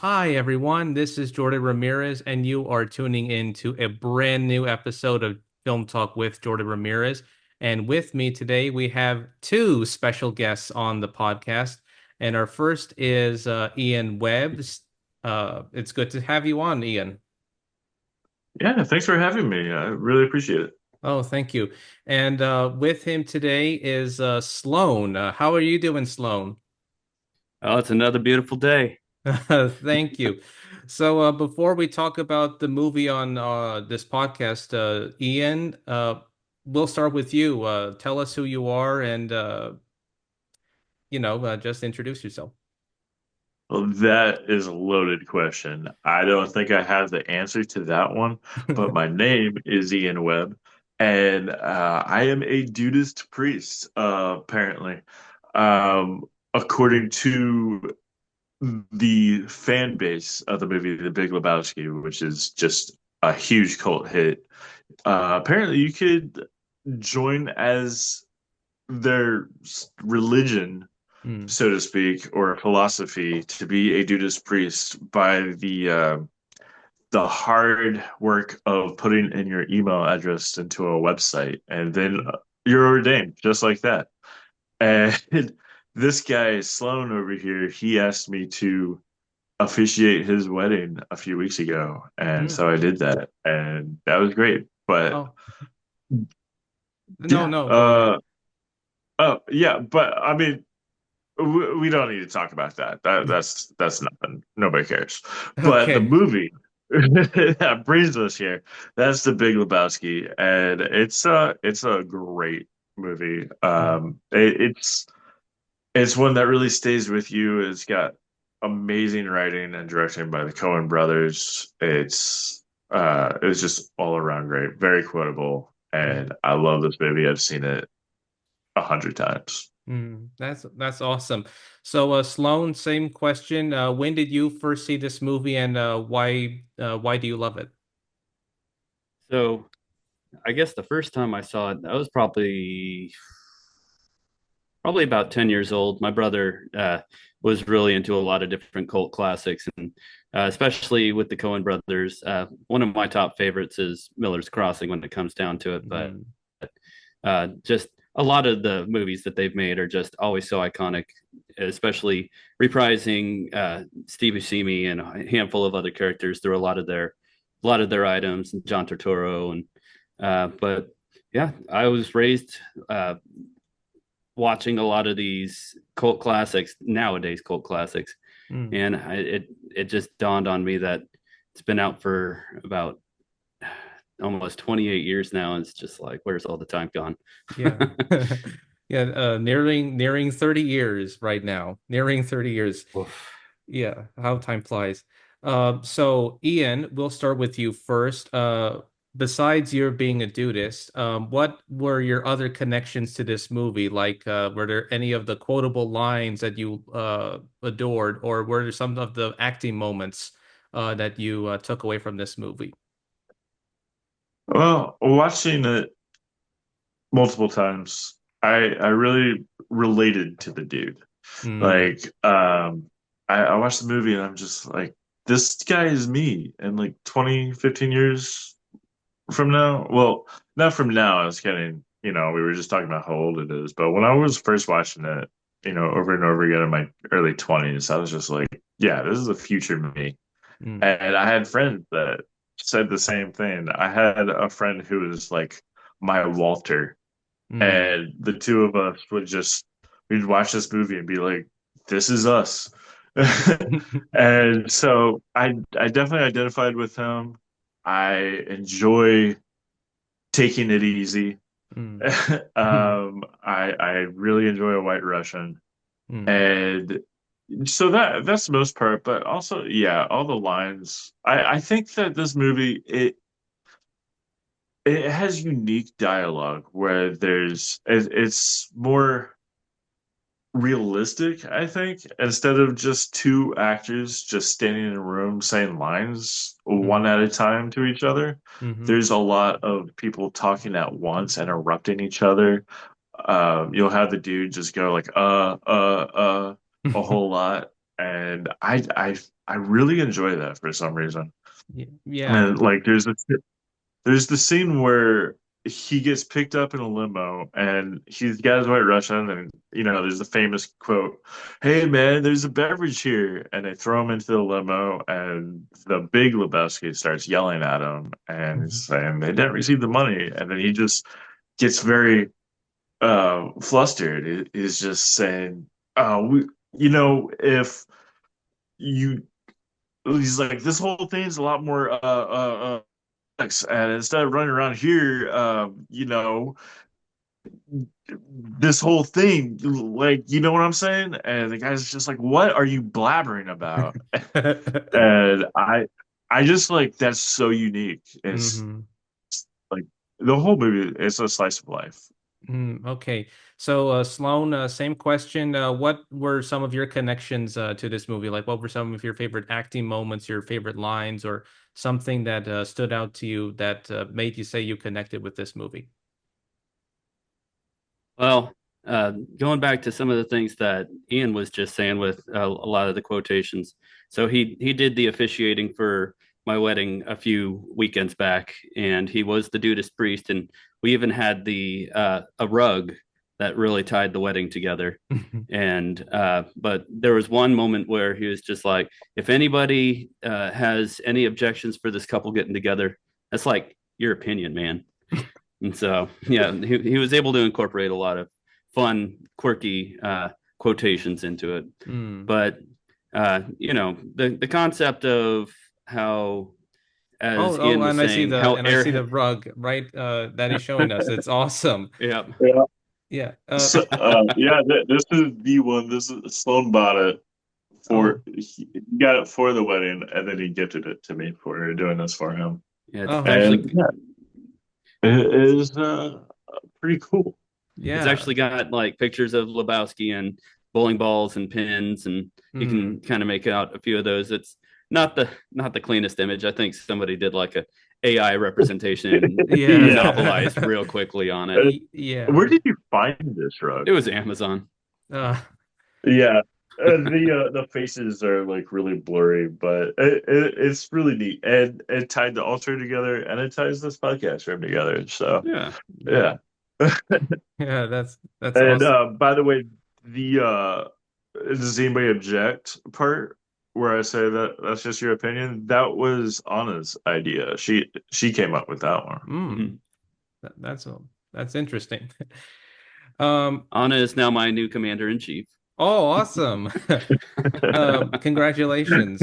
Hi, everyone. This is Jordan Ramirez, and you are tuning in to a brand new episode of Film Talk with Jordan Ramirez. And with me today, we have two special guests on the podcast. And our first is Ian Webb. It's good to have you on, Ian. Yeah, thanks for having me. I really appreciate it. Oh, thank you. And with him today is Sloan. How are you doing, Sloan? Oh, it's another beautiful day. Thank you. So, before we talk about the movie on this podcast, Ian, we'll start with you. Tell us who you are and, just introduce yourself. Well, that is a loaded question. I don't think I have the answer to that one, but my name is Ian Webb, and I am a Dudist priest, apparently. According to the fan base of the movie The Big Lebowski, which is just a huge cult hit, apparently you could join as their religion, Hmm. so to speak, or philosophy, to be a Buddhist priest by the hard work of putting in your email address into a website, and then you're ordained just like that. And this guy Sloan over here, he asked me to officiate his wedding a few weeks ago, and Hmm. so I did that, and that was great. But Oh, no, yeah, no, go ahead. oh yeah, but I mean, we don't need to talk about that. That's nothing. Nobody cares. But the Okay. movie that brings us here, that's the Big Lebowski, and it's a great movie. It's one that really stays with you. It's got amazing writing and directing by the Coen brothers. It's just all around great, very quotable, and I love this movie. I've seen it 100 times. That's awesome. So, Sloan, same question. When did you first see this movie, and why do you love it? So I guess the first time I saw it, I was probably about 10 years old. My brother was really into a lot of different cult classics, and especially with the Coen brothers. One of my top favorites is Miller's Crossing when it comes down to it, but Mm. just a lot of the movies that they've made are just always so iconic, especially reprising Steve Buscemi and a handful of other characters through a lot of their items, and John Turturro, and but yeah, I was raised watching a lot of these cult classics nowadays, cult classics, Mm. and it just dawned on me that it's been out for about almost 28 years now, and it's just like, where's all the time gone? Yeah. Yeah, nearing 30 years right now. Nearing 30 years. Oof. Yeah, how time flies. So Ian, we'll start with you first. Besides your being a dudist, what were your other connections to this movie? Like, were there any of the quotable lines that you adored, or were there some of the acting moments that you took away from this movie? Well, watching it multiple times, I really related to the dude. Mm, Like, I watched the movie and I'm just like, this guy is me. And like 20, 15 years from now, well, not from now, I was kidding. We were just talking about how old it is. But when I was first watching it, over and over again in my early 20s, I was just like, yeah, this is the future me. mm, And I had friends that said the same thing. I had a friend who was like my Walter, mm. and the two of us we'd watch this movie and be like, "This is us." And so I definitely identified with him. I enjoy taking it easy. Mm, I really enjoy a White Russian, mm, and so that's the most part. But also, yeah, all the lines. I think that this movie it has unique dialogue where it's more realistic, I think, instead of just two actors just standing in a room saying lines one mm, at a time to each other. mhm. There's a lot of people talking at once, interrupting each other. You'll have the dude just go like a whole lot. and I really enjoy that for some reason. Yeah. And like there's the scene where he gets picked up in a limo and he's got his white Russian, and there's the famous quote, "Hey man, there's a beverage here," and they throw him into the limo, and the Big Lebowski starts yelling at him and he's Mhm. saying they didn't receive the money, and then he just gets very flustered. Is just saying, if you he's like, this whole thing's a lot more and instead of running around here, this whole thing, like, you know what I'm saying? And the guy's just like, what are you blabbering about? And I just like, that's so unique. It's hmm like the whole movie, it's a slice of life. Okay. So, Sloan, same question. What were some of your connections to this movie? Like, what were some of your favorite acting moments, your favorite lines, or something that stood out to you that made you say you connected with this movie? Well, going back to some of the things that Ian was just saying with a lot of the quotations. So he did the officiating for my wedding a few weekends back, and he was the dudist priest, and we even had the a rug that really tied the wedding together. And but there was one moment where he was just like, if anybody has any objections for this couple getting together, that's like your opinion, man. And so, yeah, he was able to incorporate a lot of fun, quirky quotations into it. Mm. But the concept of how, as Oh, Ian was and saying, how I see the air, rug, right? That he's showing us. It's awesome. yeah, Yeah. Yeah. So, yeah, this is the one. This is Sloan bought it Oh, he got it for the wedding, and then he gifted it to me for doing this for him. yeah, oh, And yeah, it is pretty cool. it's yeah. actually got like pictures of Lebowski and bowling balls and pins, and you Hmm. can kind of make out a few of those. It's not the cleanest image. I think somebody did like a AI representation and Yeah. monopolized Yeah. real quickly on it. Uh, Yeah. Where did you find this rug? It was Amazon. Uh, Yeah. The faces are like really blurry, but it's really neat, and it tied the altar together, and it ties this podcast room together. So Yeah. yeah. yeah. Yeah, that's And awesome. by the way, the does anybody object part where I say that that's just your opinion? That was Anna's idea. She came up with that one. Mm. Mhm. That's interesting. Um, Anna is now my new commander in chief. oh, awesome. Congratulations.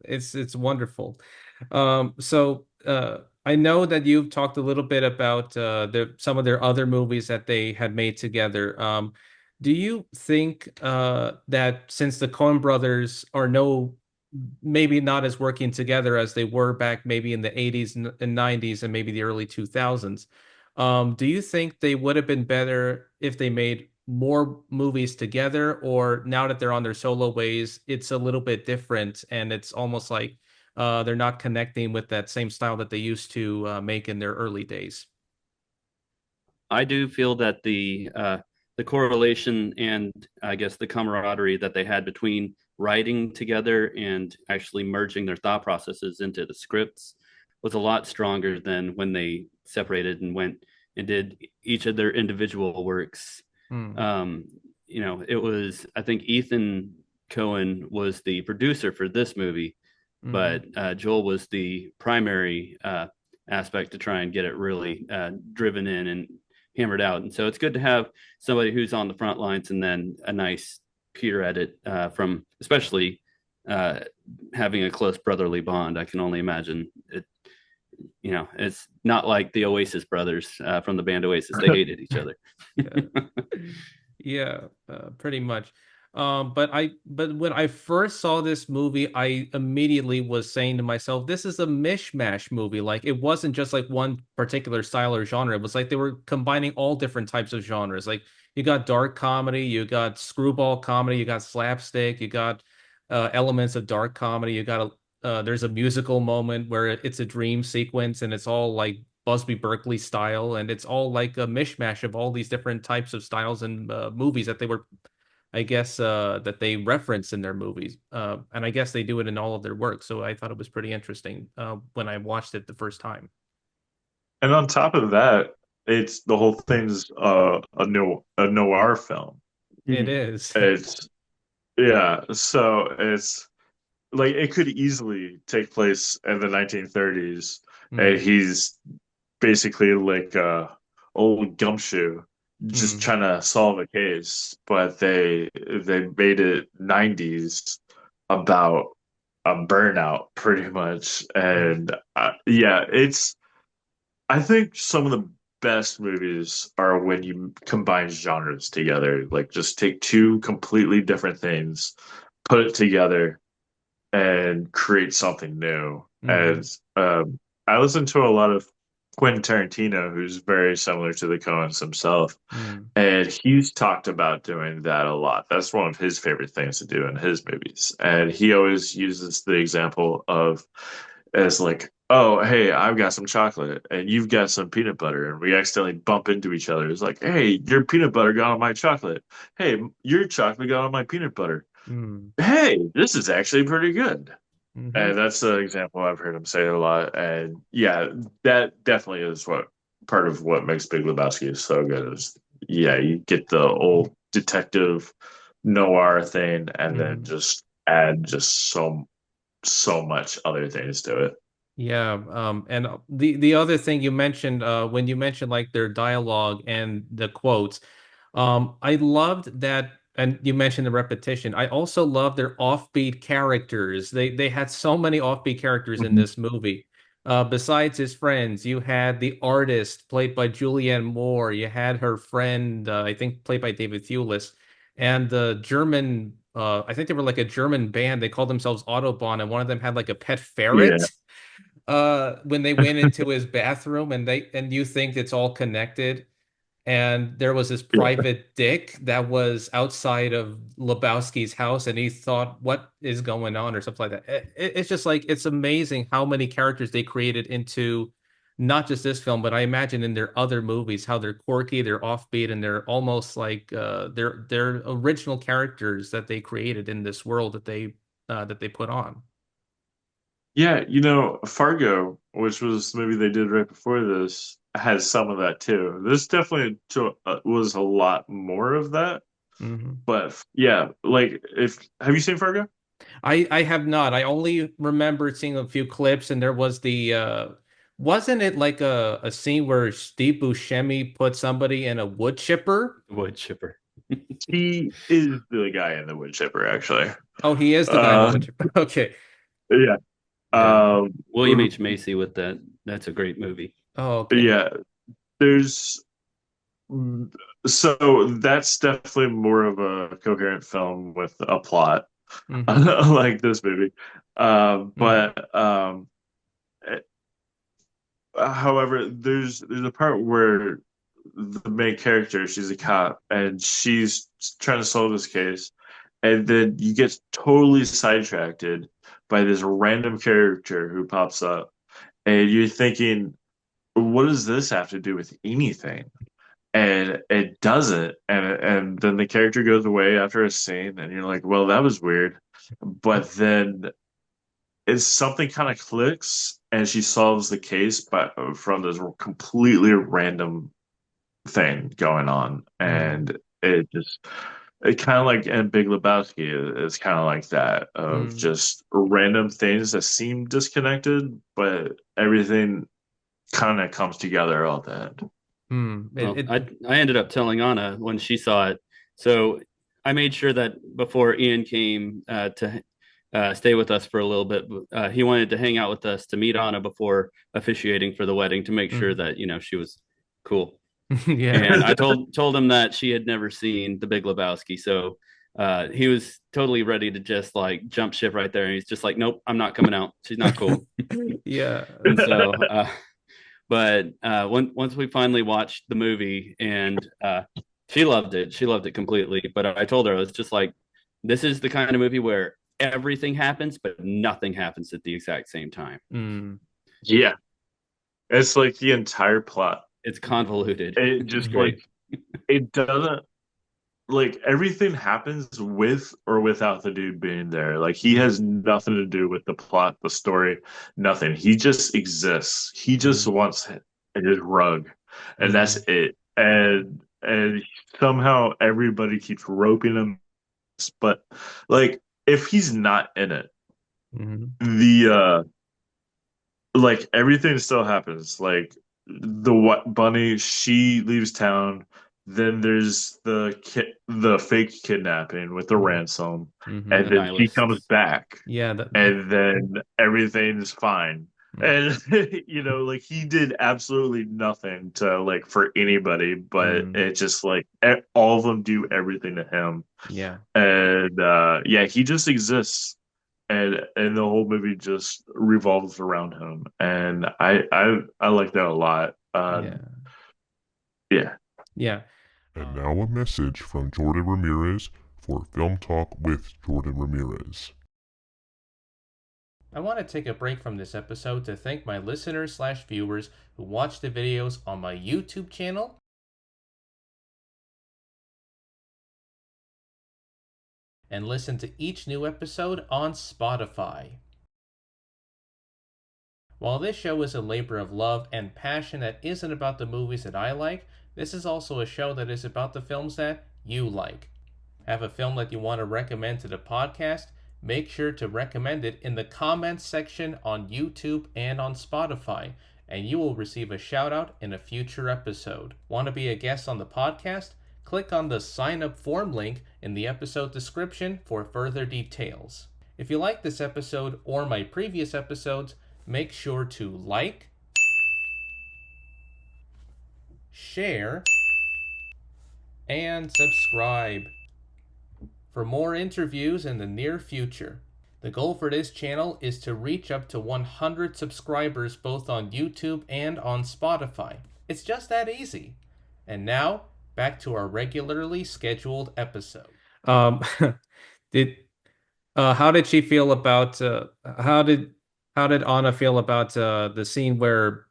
It's wonderful. I know that you've talked a little bit about some of their other movies that they had made together. Do you think that since the Coen brothers are maybe not as working together as they were back maybe in the 80s and 90s and maybe the early 2000s, do you think they would have been better if they made more movies together, or now that they're on their solo ways, it's a little bit different and it's almost like they're not connecting with that same style that they used to make in their early days? I do feel that the correlation and I guess the camaraderie that they had between writing together and actually merging their thought processes into the scripts was a lot stronger than when they separated and went and did each of their individual works. Hmm. Um, it was, I think Ethan Cohen was the producer for this movie, Hmm. but Joel was the primary aspect to try and get it really driven in and hammered out. And so it's good to have somebody who's on the front lines and then a nice peer edit from, especially uh, having a close brotherly bond. I can only imagine it. It's not like the Oasis brothers from the band Oasis. They hated each other. Yeah. Yeah, pretty much. But when I first saw this movie, I immediately was saying to myself, this is a mishmash movie. Like it wasn't just like one particular style or genre. It was like they were combining all different types of genres. Like you got dark comedy, you got screwball comedy, you got slapstick, you got elements of dark comedy, you got there's a musical moment where it's a dream sequence and it's all like Busby Berkeley style, and it's all like a mishmash of all these different types of styles and movies that they were I guess that they reference in their movies, and I guess they do it in all of their work. So I thought it was pretty interesting when I watched it the first time. And on top of that, it's the whole thing's a noir film. It Mhm. is. It's yeah, so it's like it could easily take place in the 1930s, and Mm, he's basically like a old gumshoe just mm, trying to solve a case, but they made it 90s about a burnout pretty much. mm, And yeah, it's I think some of the best movies are when you combine genres together, like just take two completely different things, put it together and create something new. mm, As I listen to a lot of Quentin Tarantino, who's very similar to the Coens himself, mm, and he's talked about doing that a lot. That's one of his favorite things to do in his movies. And he always uses the example of as like, oh, hey, I've got some chocolate and you've got some peanut butter, and we accidentally bump into each other. It's like, hey, your peanut butter got on my chocolate. Hey, your chocolate got on my peanut butter. mm, Hey, this is actually pretty good. mhm. And that's the example I've heard him say a lot. And yeah, that definitely is what part of what makes Big Lebowski so good is yeah, you get the old detective noir thing and then Mhm. just add just so much other things to it. Yeah, and the other thing you mentioned when you mentioned like their dialogue and the quotes, I loved that, and you mentioned the repetition. I also love their offbeat characters. They had so many offbeat characters in Mhm. this movie. Besides his friends, you had the artist played by Julianne Moore. You had her friend, I think played by David Thewlis, and the German. I think they were like a German band. They called themselves Autobahn, and one of them had like a pet Yeah. ferret when they went into his bathroom, and you think it's all connected, and there was this Yeah. private dick that was outside of Lebowski's house, and he thought, what is going on, or something like that. It's just like it's amazing how many characters they created into not just this film, but I imagine in their other movies, how they're quirky, they're offbeat, and they're almost like they're original characters that they created in this world that they put on. Yeah, you know, Fargo, which was the movie they did right before this, has some of that too. This definitely was a lot more of that. Mhm. But yeah, like if have you seen Fargo? I have not. I only remember seeing a few clips, and there was the wasn't it like a scene where Steve Buscemi put somebody in a wood chipper? Wood chipper. He is the guy in the wood chipper, actually. Oh, he is the guy in the Uh, wood chipper. Okay. yeah. Yeah. Um, William H. Macy with that. That's a great movie. Oh, okay. yeah. There's so that's definitely more of a coherent film with a plot, Mm-hmm. like this movie. Mm, But however, there's a part where the main character, she's a cop, and she's trying to solve this case, and then you get totally sidetracked by this random character who pops up, and you're thinking, what does this have to do with anything? And it doesn't, and then the character goes away after a scene, and you're like, well, that was weird, but then it's something kind of clicks and she solves the case but from this completely random thing going on, mm, and it kind of like in Big Lebowski is kind of like that of mm, just random things that seem disconnected but everything kind of comes together all the end. mm. Well, I ended up telling Anna when she saw it. So I made sure that before Ian came to stay with us for a little bit, he wanted to hang out with us to meet Anna before officiating for the wedding to make sure mm. that she was cool. Yeah. And I told him that she had never seen The Big Lebowski, so he was totally ready to just like jump ship right there. And he's just like, "Nope, I'm not coming out. She's not cool." Yeah. And so, but once we finally watched the movie, and she loved it. She loved it completely. But I told her, it's just like, this is the kind of movie where everything happens, but nothing happens at the exact same time. Mm, Yeah, it's like the entire plot, It's convoluted. it It's just mhm, great. like it doesn't like everything happens with or without the dude being there. Like he Mm-hmm. has nothing to do with the plot, the story, nothing. He just exists. He just wants his rug, and that's Mm-hmm. it. Yeah. And somehow everybody keeps roping him. But like if he's not in it, Mm-hmm. the like everything still happens. Like the what bunny, she leaves town. Then there's the fake kidnapping with the ransom, Mm-hmm. and The then she comes nihilists. back, Yeah. and then everything's fine. Mm-hmm. And like he did absolutely nothing to like for anybody, but Mm-hmm. it just like all of them do everything to him, Yeah. and yeah, he just exists, and the whole movie just revolves around him, and I like that a lot. Yeah. Yeah. Yeah. And now a message from Jordan Ramirez for Film Talk with Jordan Ramirez. I want to take a break from this episode to thank my listeners/viewers who watch the videos on my YouTube channel and listen to each new episode on Spotify. While this show is a labor of love and passion that isn't about the movies that I like, this is also a show that is about the films that you like. Have a film that you want to recommend to the podcast? Make sure to recommend it in the comments section on YouTube and on Spotify, and you will receive a shout out in a future episode. Want to be a guest on the podcast? Click on the sign up form link in the episode description for further details. If you like this episode or my previous episodes, make sure to like, share, and subscribe for more interviews in the near future. The goal for this channel is to reach up to 100 subscribers both on YouTube and on Spotify. It's just that easy. And now, back to our regularly scheduled episode. Did how did she feel about how did Anna feel about the scene where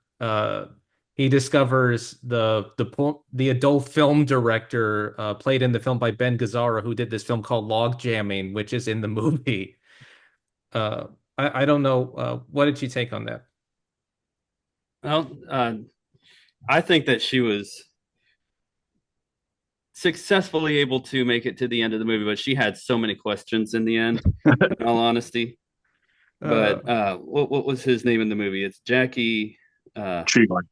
he discovers the adult film director played in the film by Ben Gazzara, who did this film called Log Jamming, which is in the movie. Uh, I don't know. What did she take on that? Well, I think that she was successfully able to make it to the end of the movie, but she had so many questions in the end, in all honesty. Uh, But what was his name in the movie? It's Jackie uh, Treehorn.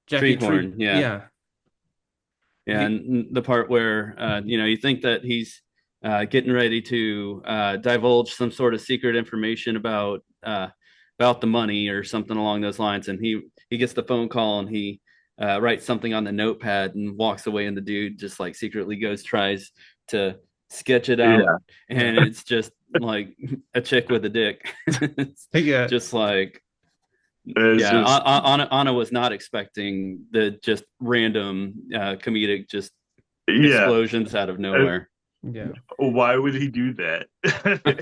Jackie Tree, Treehorn. Yeah, yeah. yeah, The, and the part where you think that he's getting ready to divulge some sort of secret information about the money or something along those lines, and he gets the phone call and he writes something on the notepad and walks away, and the dude just like secretly tries to sketch it out, Yeah. yeah, and it's just like a chick with a dick. It's yeah, just like It's yeah, just Anna was not expecting the just random comedic just yeah. explosions out of And nowhere. yeah. why would he do that?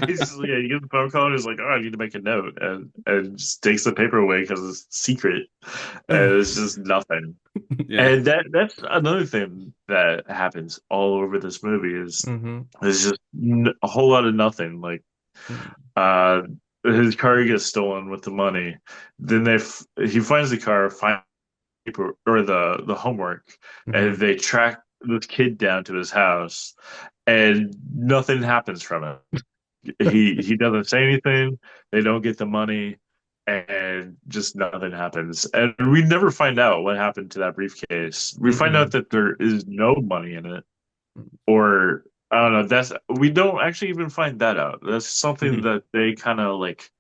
He's just, yeah, you get the phone call and he's like, oh, I need to make a note, and just takes the paper away because it's secret, and it's just nothing. Yeah, And that's another thing that happens all over this movie is Mm-hmm. there's just a whole lot of nothing. Like Mm-hmm. uh, his car gets stolen with the money. Then he finds the car, finds paper or the homework, and Mm-hmm. they track this kid down to his house, and nothing happens from it. He doesn't say anything. They don't get the money, and just nothing happens. And we never find out what happened to that briefcase. We find Mm-hmm. out that there is no money in it, or I don't know. That's we don't actually even find that out. That's something Mhm. that they kind of like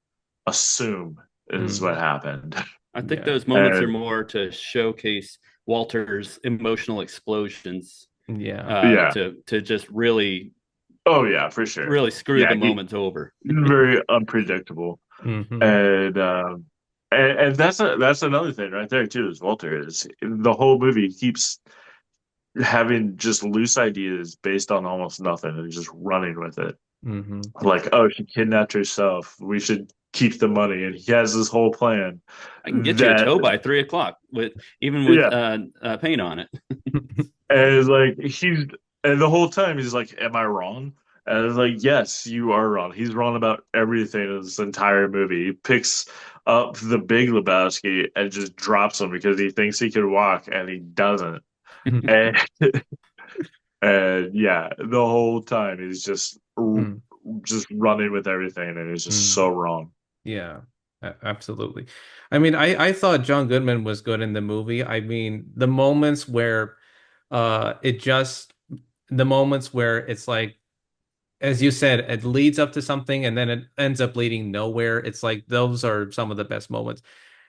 assume is what Mm-hmm. happened. I think Yeah, those moments are And more to showcase Walter's emotional explosions, yeah. yeah, to just really oh yeah, for sure. really screw Yeah, the moment over. he's very unpredictable. Mm-hmm. And and that's another thing right there too. Is Walter is the whole movie keeps having just loose ideas based on almost nothing and just running with it. Mm-hmm. Like, oh, she kidnapped herself. We should keep the money, and he has this whole plan I can get you a that tow by 3 o'clock with even with yeah, paint on it. and it's like And the whole time he's like, "Am I wrong?" And I was like, "Yes, you are wrong. He's wrong about everything in this entire movie." He picks up the Big Lebowski and just drops him because he thinks he can walk and he doesn't. And and yeah, the whole time he's just running with everything, and it's just so wrong. Yeah, absolutely. I mean, I thought John Goodman was good in the movie. I mean, the moments where it just the moments where it's like, as you said, it leads up to something and then it ends up leading nowhere. It's like those are some of the best moments.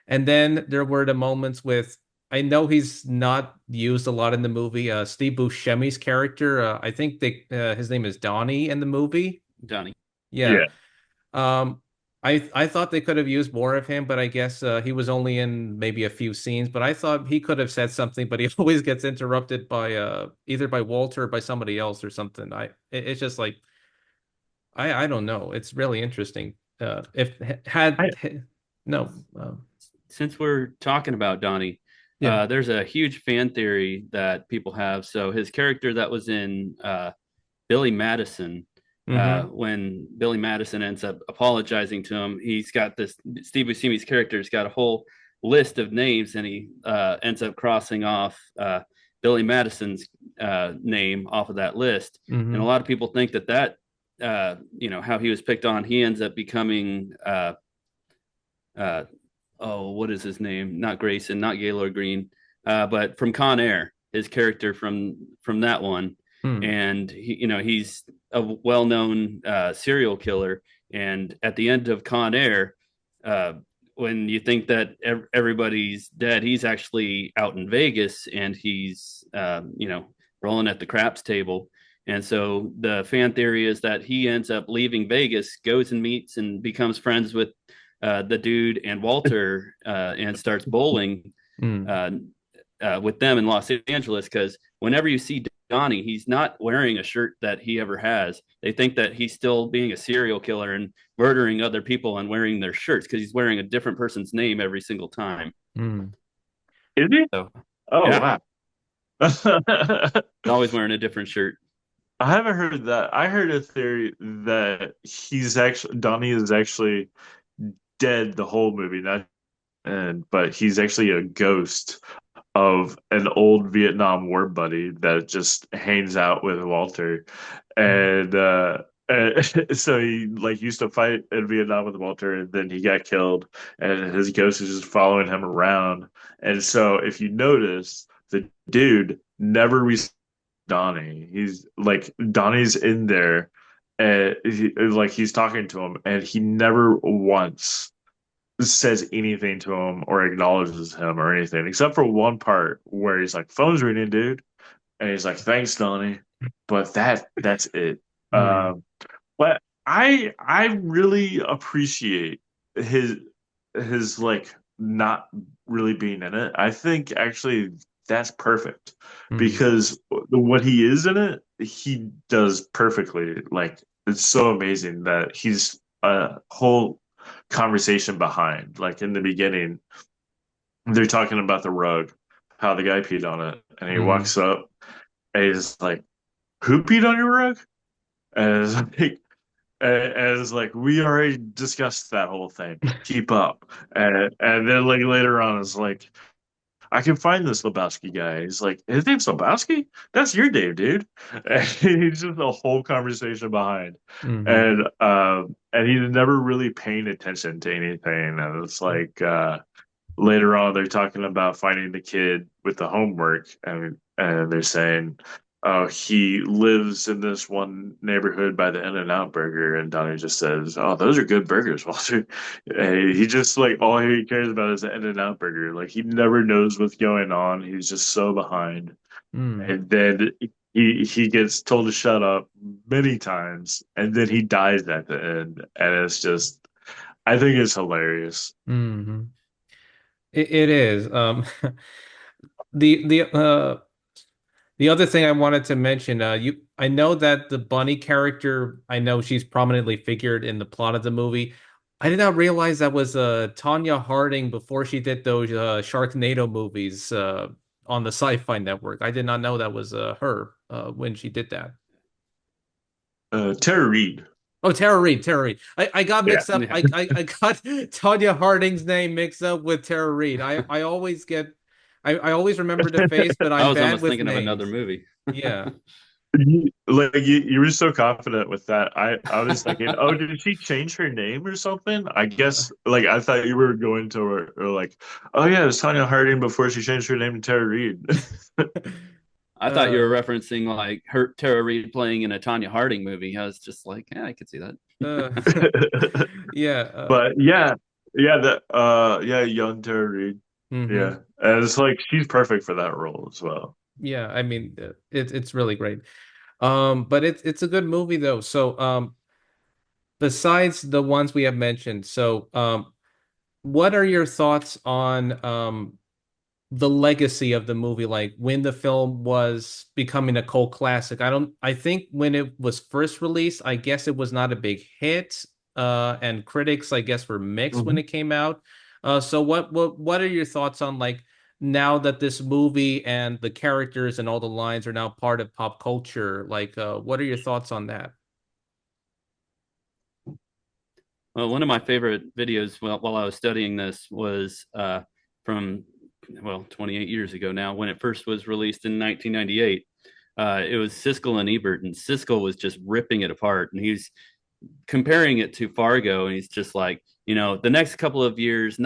And then there were the moments with, I know he's not used a lot in the movie. Steve Buscemi's character, I think his name is Donnie in the movie. Donnie. Yeah. Yeah. Um, I thought they could have used more of him, but I guess he was only in maybe a few scenes. But I thought he could have said something, but he always gets interrupted by either by Walter or by somebody else or something. It's just like I don't know. It's really interesting. If I had no, Since we're talking about Donnie, yeah. there's a huge fan theory that people have. So his character that was in Billy Madison, Mm-hmm. when Billy Madison ends up apologizing to him, he's got this Steve Buscemi's character's got a whole list of names, and he ends up crossing off Billy Madison's name off of that list. And a Mm-hmm. lot of people think that how he was picked on, he ends up becoming uh, oh, what is his name? Not Grayson, not Gaylord Green, but from Con Air, his character from that one, Hmm. and he's a well-known serial killer. And at the end of Con Air, uh, when you think that everybody's dead, he's actually out in Vegas, and he's rolling at the craps table. And so the fan theory is that he ends up leaving Vegas, goes and meets and becomes friends with the dude and Walter, and starts bowling Hmm. uh, with them in Los Angeles. Because whenever you see Donnie, he's not wearing a shirt that he ever has. They think that he's still being a serial killer and murdering other people and wearing their shirts because he's wearing a different person's name every single time. Hmm. Is he? So, Oh yeah, wow. he's always wearing a different shirt. I haven't heard that. I heard a theory that he's actually Donnie is actually dead the whole movie, not and but he's actually a ghost of an old Vietnam War buddy that just hangs out with Walter, and so he like used to fight in Vietnam with Walter, and then he got killed, and his ghost is just following him around. And so if you notice, the dude never Donnie. He's like Donnie's in there, and like he's talking to him, and he never once says anything to him or acknowledges him or anything, except for one part where he's like, "Phone's ringing, dude," and he's like, "Thanks, Donnie," but that's it. Hmm. Um, but I really appreciate his his like not really being in it. I think actually that's perfect Hmm. because what he is in it, he does perfectly. Like it's so amazing that he's a whole conversation behind. Like in the beginning, they're talking about the rug, how the guy peed on it, and he Hmm. walks up and he's like, "Who peed on your rug?" And it's like, we already discussed that whole thing. Keep up. And then like later on, it's like I can find this Lebowski guy. He's like, his name's Lebowski? That's your name, dude. And he's just a whole conversation behind. Hmm. And he's never really paying attention to anything. And it's like later on they're talking about finding the kid with the homework, and they're saying, "Oh, he lives in this one neighborhood by the In-N-Out Burger," and Donnie just says, "Oh, those are good burgers, Walter." And he just like all he cares about is the In-N-Out Burger. Like he never knows what's going on. He's just so behind. Hmm. And then he gets told to shut up many times, and then he dies at the end, and it's just I think it's hilarious. Hmm. It is. The the uh the other thing I wanted to mention, I know that the bunny character, I know she's prominently figured in the plot of the movie. I did not realize that was Tanya Harding before she did those Sharknado movies. on the Sci-Fi Network. I did not know that was her when she did that. Tara Reid. Oh, Tara Reid, Tara Reid. I got Yeah. mixed up. Yeah, I got Tanya Harding's name mixed up with Tara Reid. I always get I always remember the face, but I I'm was bad almost with thinking of another names. movie. Yeah. You were so confident with that. I was thinking, oh, did she change her name or something? I Uh, guess like I thought you were going to or like, oh yeah, it was Tanya Harding before she changed her name to Tara Reid. I thought you were uh, referencing like her Tara Reid playing in a Tanya Harding movie. I was just like, yeah, I could see that. uh, yeah. But yeah, that yeah, young Tara Reid. Mhm. Yeah. And it's like she's perfect for that role as well. Yeah. I mean, it's really great. But it's a good movie though. So besides the ones we have mentioned, so what are your thoughts on the legacy of the movie, like when the film was becoming a cult classic? I think when it was first released, I guess it was not a big hit, and critics, I guess, were mixed when Mhm. it came out. So what are your thoughts on, like, now that this movie and the characters and all the lines are now part of pop culture? Like, what are your thoughts on that? Well, one of my favorite videos while I was studying this was from, well, 28 years ago now, when it first was released in 1998. It was Siskel and Ebert, and Siskel was just ripping it apart. And he's comparing it to Fargo, and he's just like, the next couple of years,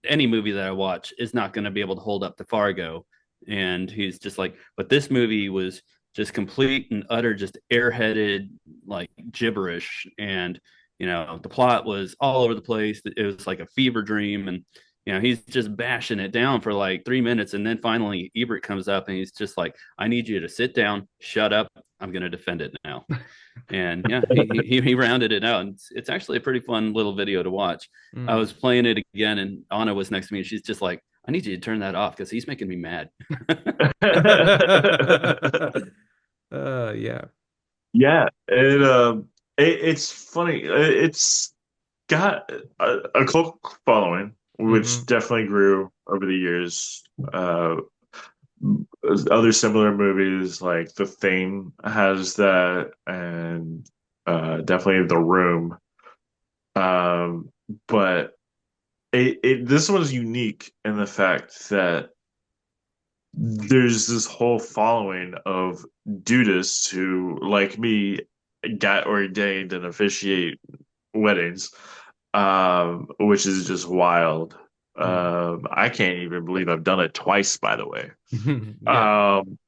any movie that I watch is not going to be able to hold up to Fargo. And he's just like, but this movie was just complete and utter, just airheaded, like gibberish. And, the plot was all over the place. It was like a fever dream. And, he's just bashing it down for like 3 minutes. And then finally, Ebert comes up and he's just like, I need you to sit down, shut up. I'm going to defend it now. And yeah, he rounded it out. And it's actually a pretty fun little video to watch. I Mm. was playing it again, and Anna was next to me, and she's just like, I need you to turn that off because he's making me mad. Yeah. Yeah, it's funny. It's got a cult following, which Hmm. definitely grew over the years. Other similar movies like The Thing has that, and definitely The Room. Um, but this one's unique in the fact that there's this whole following of dudists who, like me, got ordained and officiate weddings, which is just wild. I can't even believe I've done it twice, by the way. Yeah. Um,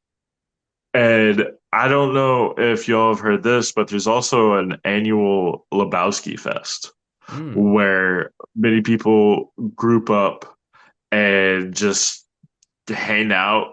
and I don't know if y'all have heard this, but there's also an annual Lebowski Fest Mm. where many people group up and just hang out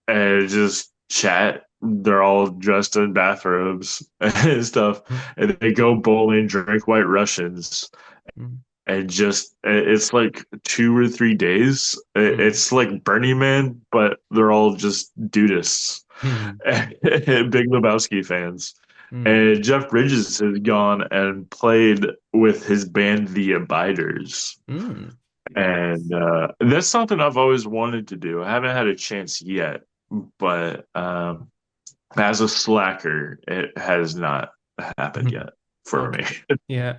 and just chat. They're all dressed in bathrobes and stuff, and they go bowling, drink White Russians, Mm. and just it's like 2 or 3 days. Mm. It's like Burning Man, but they're all just dudists, Mm. Big Lebowski fans. Mm. And Jeff Bridges has gone and played with his band, The Abiders. Mm. And that's something I've always wanted to do. I haven't had a chance yet, but as a slacker, it has not happened yet for Okay. me. Yeah.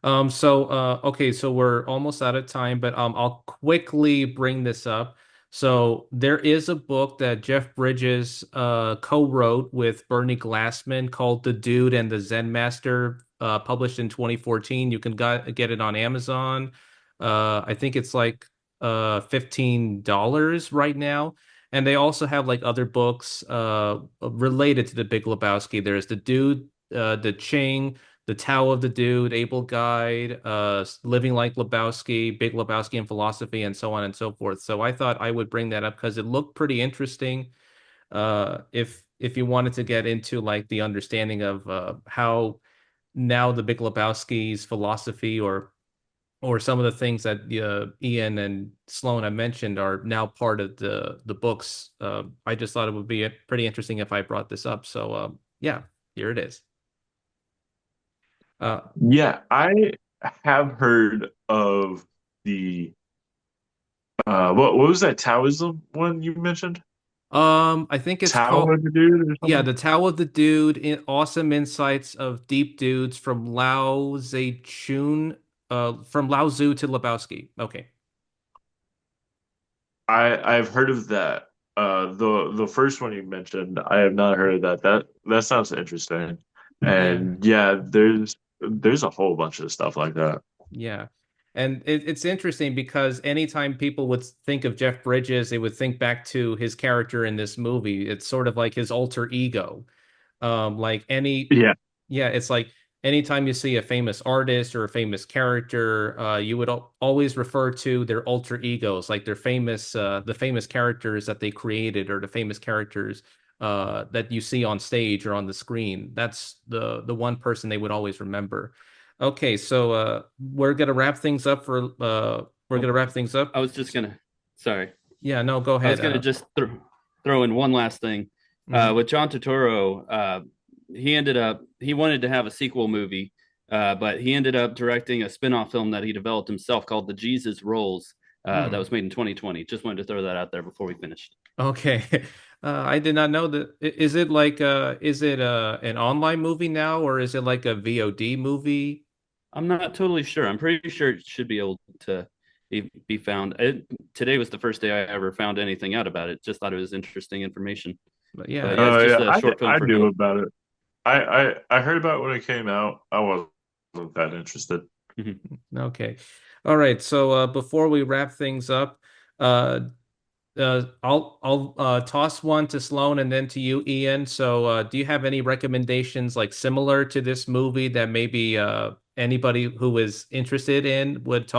Okay, so we're almost out of time, but I'll quickly bring this up. So there is a book that Jeff Bridges co-wrote with Bernie Glassman called The Dude and the Zen Master, published in 2014. You can get it on Amazon. I think it's like $15 right now. And they also have like other books related to the Big Lebowski. There's The Dude, The Ching, The Tao of the Dude, Able Guide, Living Like Lebowski, Big Lebowski and Philosophy, and so on and so forth. So I thought I would bring that up because it looked pretty interesting. If you wanted to get into like the understanding of how now the Big Lebowski's philosophy, or some of the things that Ian and Sloan have mentioned are now part of the books. I just thought it would be pretty interesting if I brought this up. So yeah, here it is. Uh, Yeah, I have heard of the What was that Taoism one you mentioned? I think it's Tao called, of the dude or yeah, something? The Tao of the Dude, Awesome Insights of Deep Dudes from Lao Zechun, from Lao Tzu to Lebowski. Okay. I've heard of that. The first one you mentioned, I have not heard of that. That sounds interesting. Yeah. And yeah, there's a whole bunch of stuff like that. Yeah. And it's interesting because anytime people would think of Jeff Bridges, they would think back to his character in this movie. It's sort of like his alter ego. Like any, Yeah. yeah, it's like anytime you see a famous artist or a famous character, you would always refer to their alter egos, like their famous, the famous characters that they created or the famous characters that you see on stage or on the screen. That's the one person they would always remember. Okay, so we're Oh, gonna wrap things up. I was just gonna, sorry, Yeah, no, go I was ahead. gonna just throw in one last thing. Mhm. With John Turturro, he wanted to have a sequel movie, but he ended up directing a spin-off film that he developed himself called The Jesus Rolls. That Hmm. was made in 2020. Just wanted to throw that out there before we finished. Okay. I did not know that. Is it like is it an online movie now or is it like a VOD movie? I'm not totally sure. I'm pretty sure it should be able to be found. Today was the first day I ever found anything out about it. Just thought it was interesting information. But But yeah. yeah, it's Oh just yeah, a short film I for knew him. about it. I heard about it when it came out. I wasn't that interested. Mhm. Okay. All right. So before we wrap things up, uh I'll toss one to Sloan and then to you, Ian. So do you have any recommendations like similar to this movie that maybe anybody who is interested in would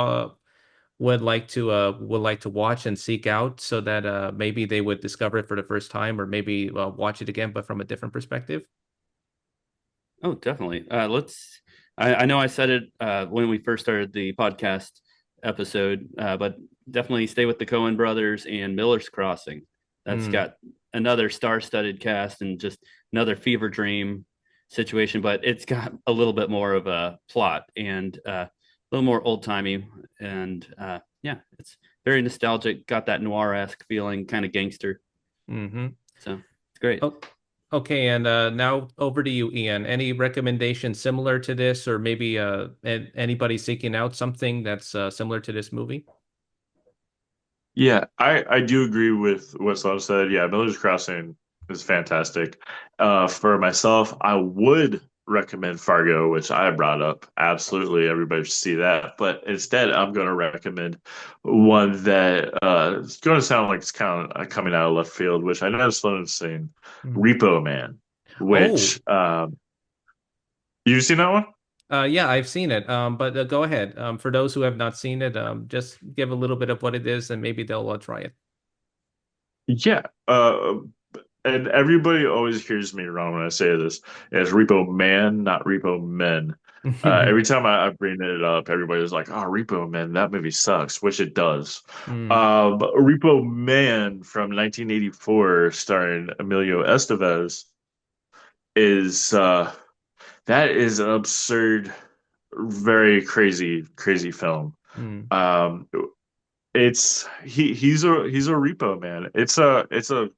like to watch and seek out so that maybe they would discover it for the first time or maybe watch it again but from a different perspective? Oh, definitely. I know I said it when we first started the podcast episode, but definitely stay with the Coen brothers and Miller's Crossing. That's Hmm. got another star-studded cast and just another fever dream situation, but it's got a little bit more of a plot and a little more old-timey. And yeah, it's very nostalgic, got that noir-esque feeling, kind of gangster. Mm-hmm. So it's great. Oh, okay. And now over to you, Ian. Any recommendations similar to this, or maybe anybody seeking out something that's similar to this movie? Yeah, I do agree with what Sloan said. Yeah, Miller's Crossing is fantastic. For myself, I would recommend Fargo, which I brought up. Absolutely, everybody should see that. But instead, I'm going to recommend one that it's going to sound like it's kind of coming out of left field, which I know Sloan has seen, Mhm. Repo Man, Oh, which you've seen that one? yeah, I've seen it. But go ahead. For those who have not seen it, just give a little bit of what it is, and maybe they'll try it. Yeah. And everybody always hears me wrong when I say this. It's Repo Man, not Repo Men. Every time I bring it up, everybody's like, "Oh, Repo Man, that movie sucks," which it does. Mm, Repo Man from 1984, starring Emilio Estevez, is that is an absurd, very crazy film. mm, Um, he's a Repo Man. It's a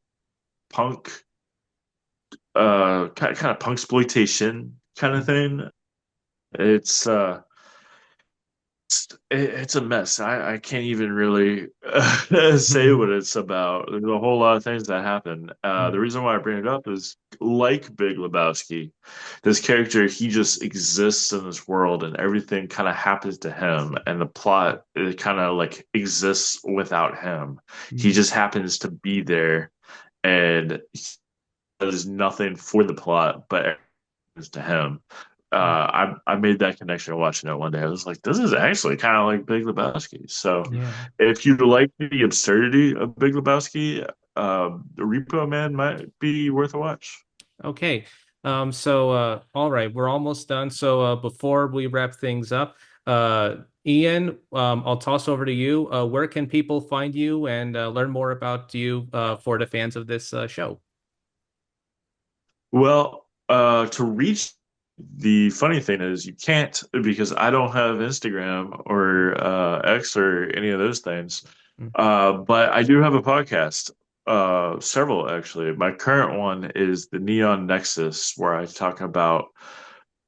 punk kind of punk exploitation kind of mm, thing. It's uh it's a mess. I can't even really say what it's about. There's a whole lot of things that happen. The mm, reason why I bring it up is like Big Lebowski, this character he just exists in this world and everything kind of happens to him, and the plot it kind of like exists without him. He mm, just happens to be there and does nothing for the plot, but to him. mm. I made that connection watching it one day. I was like, this is actually kind of like Big Lebowski. So Yeah. if you like the absurdity of Big Lebowski, Repo Man might be worth a watch. Okay. So all right, we're almost done. So before we wrap things up, Ian, I'll toss over to you. Where can people find you and learn more about you for the fans of this show? Well, to reach the funny thing is you can't because I don't have Instagram or X or any of those things. Mm. But I do have a podcast, several actually. My current one is the Neon Nexus, where I talk about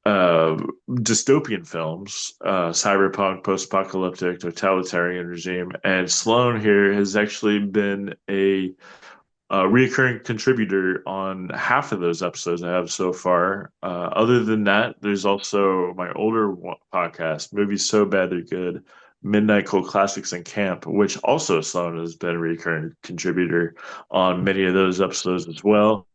uh, dystopian films, cyberpunk, post-apocalyptic, totalitarian regime. And Sloan here has actually been a reoccurring contributor on half of those episodes I have so far. Other than that, there's also my podcast, Movies So Bad They're Good, Midnight Cult Classics and Camp, which also Sloan has been a recurring contributor on many of those episodes as well.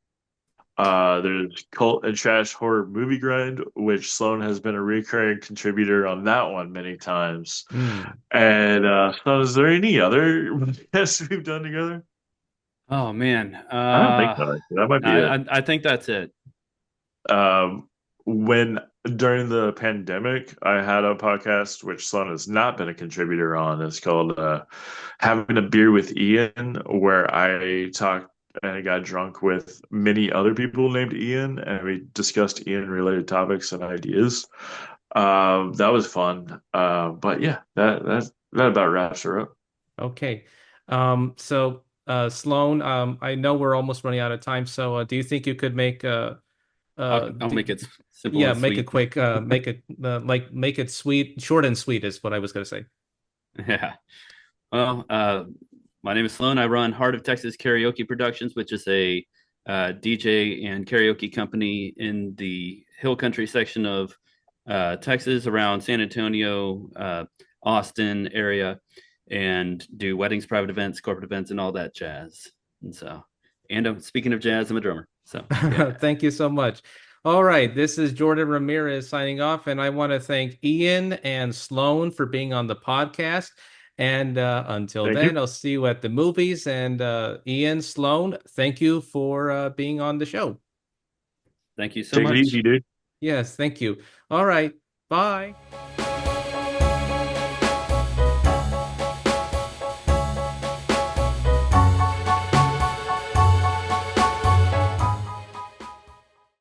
There's Cult and Trash Horror Movie Grind, which Sloan has been a recurring contributor on that one many times. Mm. And Sloan, is there any other podcasts we've done together? Oh man, I don't think so. That might be it. I think that's it. Um, when during the pandemic, I had a podcast which Sloan has not been a contributor on. It's called Having a Beer with Ian, where I talked and I got drunk with many other people named Ian, and we discussed Ian related topics and ideas. That was fun. But yeah, that about wraps her up. Okay. So Sloan, I know we're almost running out of time. So do you think you could make I'll make it simple yeah, and make it sweet. quick, make it like make it sweet, short and sweet is what I was gonna say. Yeah. Well, my name is Sloan. I run Heart of Texas Karaoke Productions, which is a DJ and karaoke company in the Hill Country section of Texas, around San Antonio, Austin area, and do weddings, private events, corporate events, and all that jazz. And so, and speaking of jazz, I'm a drummer. So, yeah. Thank you so much. All right, this is Jordan Ramirez signing off, and I want to thank Ian and Sloan for being on the podcast. And until Thank then, you. I'll see you at the movies. And Ian, Sloan, thank you for being on the show. Thank you so Take it much. easy, dude. Yes, thank you. All right, bye.